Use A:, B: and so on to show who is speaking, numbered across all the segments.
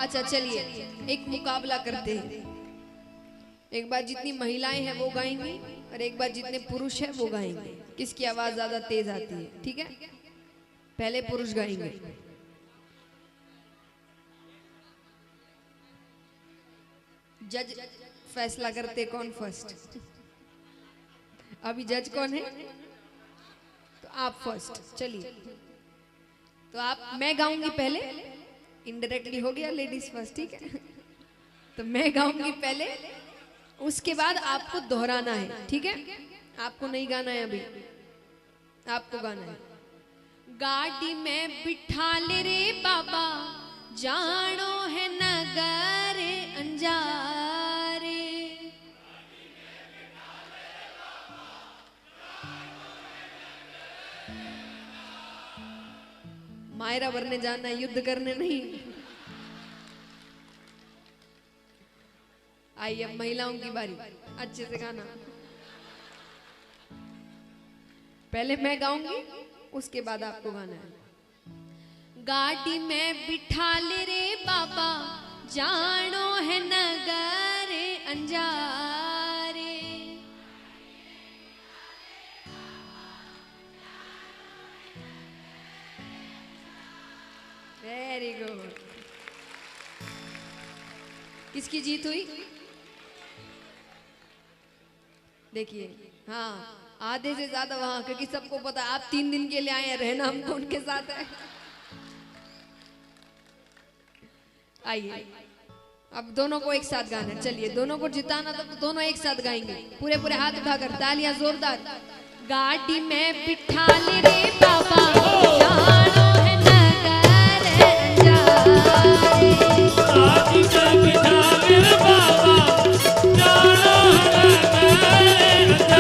A: अच्छा चलिए एक मुकाबला करते हैं। एक बार जितनी महिलाएं हैं वो गाएंगी और एक बार जितने पुरुष हैं वो गाएंगे। किसकी आवाज ज्यादा तेज आती है, ठीक है? पहले पुरुष गाएंगे। जज फैसला करते कौन फर्स्ट। अभी जज कौन है? तो आप फर्स्ट। चलिए तो मैं गाऊंगी पहले, इनडायरेक्टली हो गया लेडीज फर्स्ट, ठीक है? तो मैं गाऊंगी पहले, उसके बाद आपको दोहराना है, ठीक है? आपको नहीं गाना है, अभी आपको गाना है। गाड़ी में बिठा ले रे बाबा, जानो है नगर अंजारे। मायरा भरने जाना है, युद्ध करने नहीं। आइए अब महिलाओं की बारी, अच्छे से गाना। पहले मैं गाऊंगी, उसके बाद आपको गाना है। गाड़ी में बिठा ले रे बाबा, जानो है नगर अंजारे। Very good. किसकी जीत हुई? देखिए, हाँ आधे से ज्यादा वहां, क्योंकि सबको पता आप 3 दिन के लिए आए हैं, रहना हमको उनके साथ है। आइए अब दोनों को एक साथ गाना है। चलिए दोनों को जिताना तो दोनों एक साथ गाएंगे, पूरे पूरे हाथ उठाकर, तालियां जोरदार। गाड़ी में बिठा ले रे बाबा, जानो है नगर अंजारे।
B: गाड़ी में बिठा ले रे बाबा, जानो है नगर अंजारे।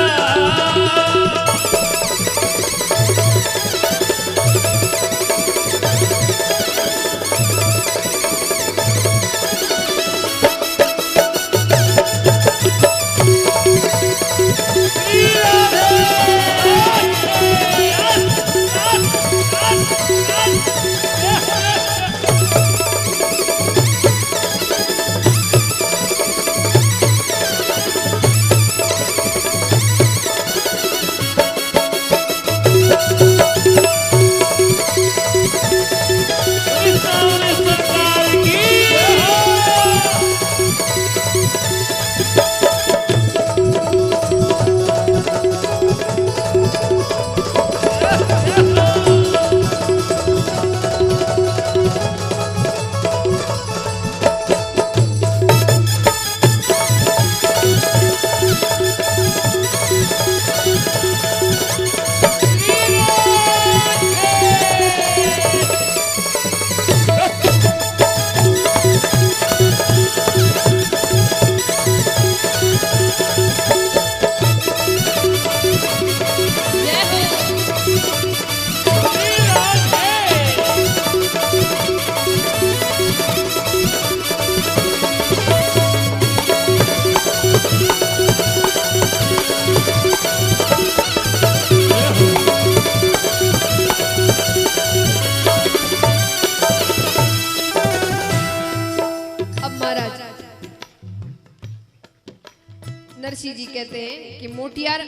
A: नरसिंह जी कहते हैं कि मोटियार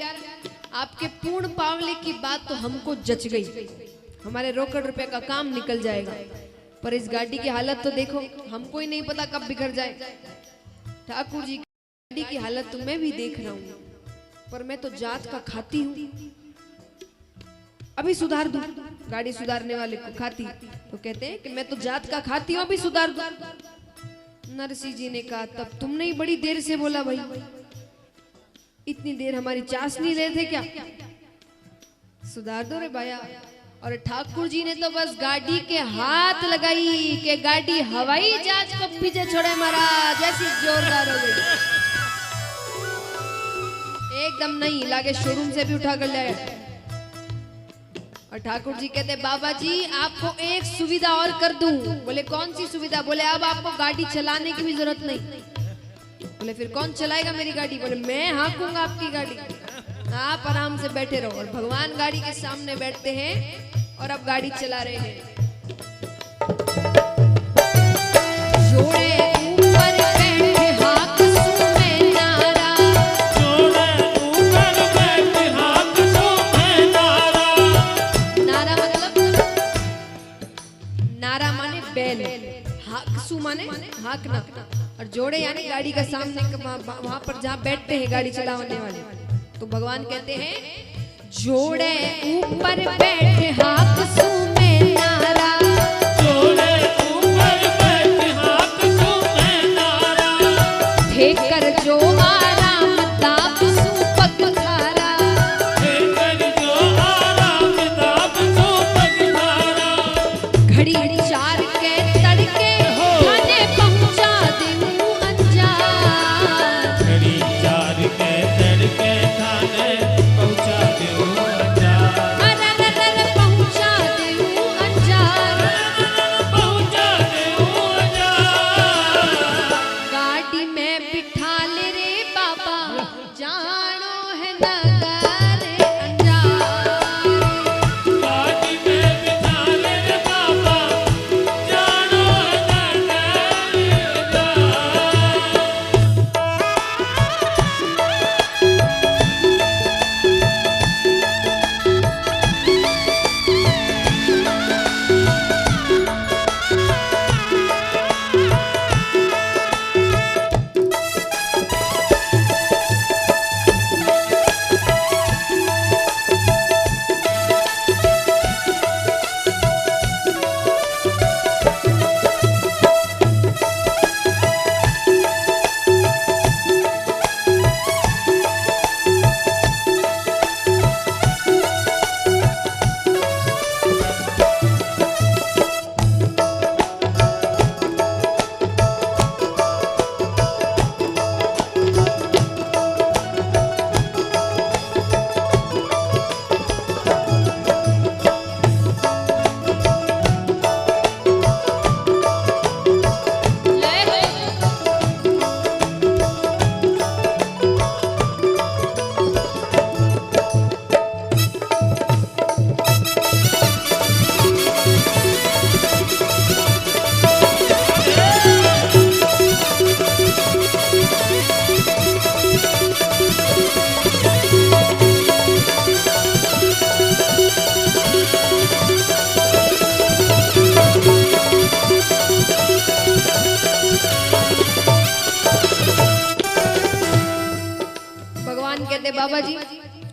A: आपके पूर्ण पावले की बात तो हमको जच गई, हमारे रोकड़ रुपए का काम निकल जाएगा, पर इस गाड़ी की हालत तो देखो, हमको ही नहीं पता कब बिखर जाए। ठाकुर जी की गाड़ी की हालत तो मैं भी देख रहा हूँ, पर मैं तो जात का खाती हूँ, अभी सुधार दूं। गाड़ी सुधारने वाले को खाती, तो कहते हैं कि मैं तो जात का खाती हूँ, अभी सुधार दूं। नरसिंह जी ने कहा तब तुमने ही बड़ी देर से बोला भाई, इतनी देर हमारी चास नहीं रहे थे क्या? सुधार दो रे भैया। और ठाकुर जी ने तो बस गाड़ी के हाथ लगाई कि गाड़ी हवाई जहाज को पीछे छोड़े महाराज, जैसी जोरदार हो गई, एकदम नहीं लागे शोरूम से भी उठा कर लाया। और ठाकुर जी कहते बाबा जी आपको एक सुविधा और कर दूं। बोले कौन सी सुविधा? बोले अब आपको गाड़ी चलाने की भी जरूरत नहीं। बोले फिर कौन चलाएगा मेरी गाड़ी? बोले मैं हाँकूंगा आपकी गाड़ी, आप आराम से बैठे रहो। और भगवान गाड़ी के सामने बैठते हैं और अब गाड़ी चला रहे हैं। हाक सु माने हाकना, और जोड़े यानी गाड़ी का सामने वहां पर जहाँ बैठते हैं गाड़ी चलाने वाले, तो भगवान कहते हैं जोड़े ऊपर बैठे हाक सु में नारा,
B: जोड़े ऊपर बैठे हाक सु में नारा,
A: थे कर जो आराम ताप सु पगधारा,
B: थे कर जो आराम ताप सु पगधारा,
A: घड़ी 4 के तड़के थाने पहुंचा देऊ अंजार,
B: घड़ी 4 के तड़के थाने पहुंचा देऊ अंजार,
A: अरर पहुंचा देऊ अंजार,
B: पहुंचा देऊ अंजार,
A: गाड़ी में बिठा ले रे बाबा जानो है नगर अंजार,
B: गाड़ी में बिठा ले रे बाबा जानो नगर
A: भगवान कहते बाबा जी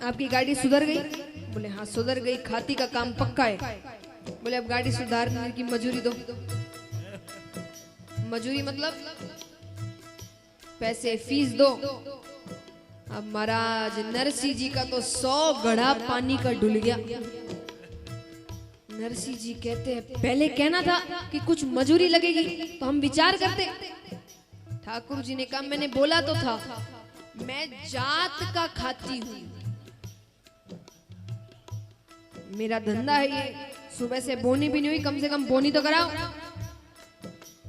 A: आपकी गाड़ी सुधर गई? बोले हाँ सुधर गई, खाती का काम पक्का है। बोले अब गाड़ी सुधारने की मजूरी दो। मजूरी मतलब पैसे फीस दो। अब महाराज नरसिंह जी का तो 100 घड़ा पानी का डुल गया। नरसिंह जी कहते हैं पहले कहना था कि कुछ मजूरी लगेगी तो हम विचार करते। ठाकुर जी ने कहा मैंने बोला तो था, मैं जात का खाती हूँ, मेरा धंधा है ये। सुबह से बोनी भी नहीं हुई, कम से कम बोनी तो कराओ।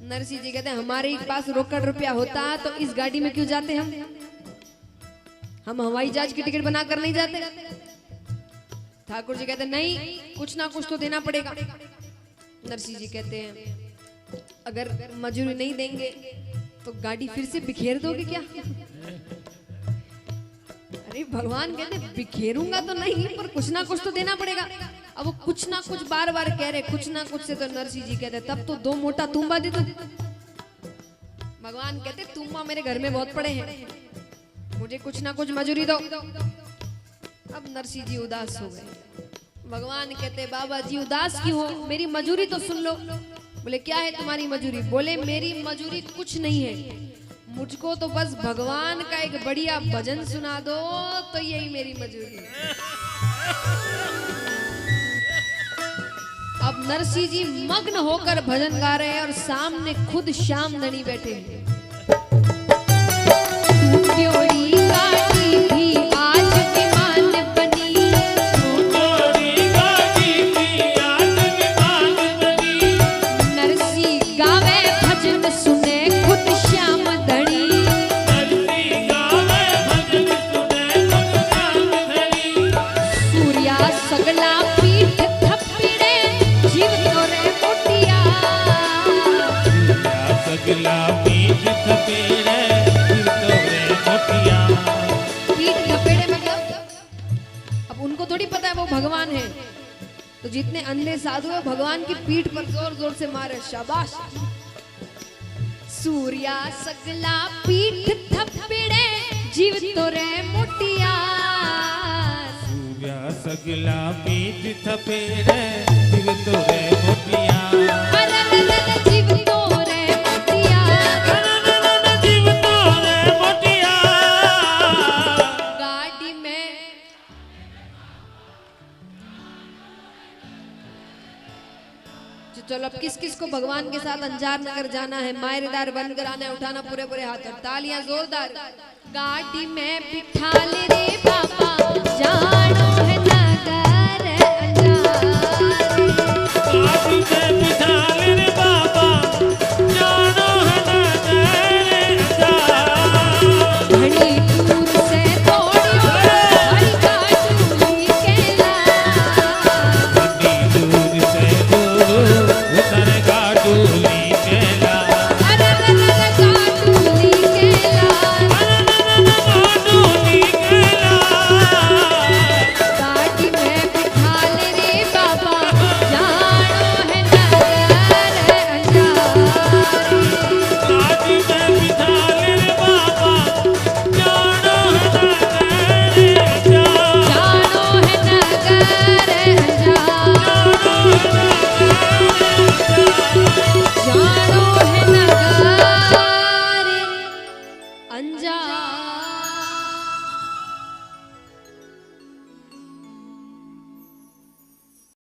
A: नरसिंह जी कहते हैं हमारे ही पास रोकड़ रुपया होता तो इस गाड़ी में क्यों जाते हम हवाई जहाज की टिकट बना कर नहीं जाते। ठाकुर जी कहते नहीं, कुछ ना कुछ तो देना पड़ेगा। नरसिंह जी कहते हैं अगर मजूरी नहीं देंगे तो गाड़ी फिर से बिखेर दोगे क्या? अरे भगवान कहते बिखेरूंगा तो नहीं, पर कुछ ना कुछ तो देना पड़ेगा। अब वो कुछ ना कुछ बार बार कह रहे, कुछ ना कुछ से तो नरसिंह जी कहते तब तो 2 मोटा तुम्बा दे दो। भगवान कहते तुम्बा मेरे घर में बहुत पड़े हैं, मुझे कुछ ना कुछ मजूरी दो। अब नरसिंह जी उदास हो गए। भगवान कहते बाबा जी उदास क्यों हो, मेरी मजूरी तो सुन लो। बोले क्या है तुम्हारी मजूरी? बोले मेरी मजूरी कुछ नहीं है, मुझको तो बस भगवान का एक बढ़िया भजन सुना दो तो यही मेरी मजूरी है। अब नरसिंह जी मग्न होकर भजन गा रहे हैं और सामने खुद श्याम धनी बैठे हैं। त्योरी काटी भी आज विमान बनी,
B: त्योरी काटी भी आज विमान बनी,
A: नरसिंह गावे भजन सुने खुद श्याम धनी,
B: नरसिंह गावे भजन सुने खुद श्याम धनी,
A: सूर्या सगला पीठ थप्पड़े जीव तोरे मोटिया,
B: सगला पीठ थपेड़े जीव तोरे मोटिया।
A: पीठ थपेड़े मतलब अब उनको थोड़ी पता है वो भगवान है, तो जितने अंधे साधु है भगवान की पीठ पर जोर जोर से मारे शाबाश। सूर्या सगला पीठ थपड़े जीव तो रे मोटिया
B: सूर्या सगला पीठ थपेड़े जीव तो रे मोटिया
A: जीव तो रे मोटिया
B: जीव तो रे मोटिया
A: गाड़ी में चलो अब किस किस को भगवान के साथ अंजार नगर जाना है, मायरेदार बन कर आना है, उठाना पूरे पूरे हाथ और तालियां जोरदार। गाड़ी में बिठा ले रे बाबा जा